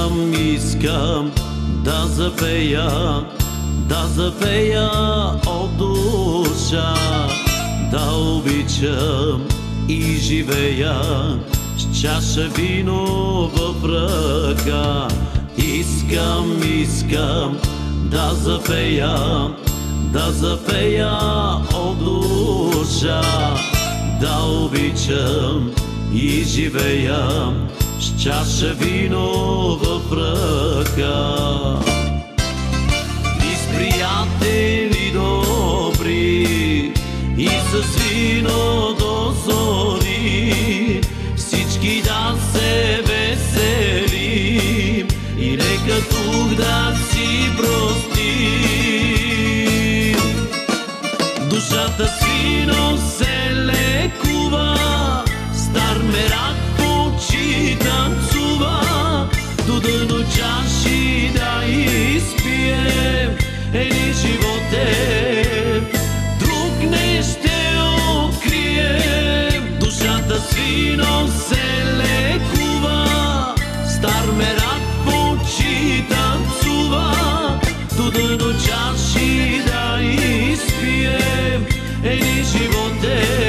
Искам да запея от душа, да обичам и живея с чаша вино в ръка. Искам да запея от душа, да обичам и живея с чаша вино в ръка. И с приятели добри, и с вино до зори, всички да се веселим и нека дух да си прости. Душата с вино се лекува, стар мерак в очи танцува, до дъно чаши да изпием един животен, друг не ще открием. Душата с вино се лекува, стар мерак в очи танцува, до дъно чаши да изпием един животен.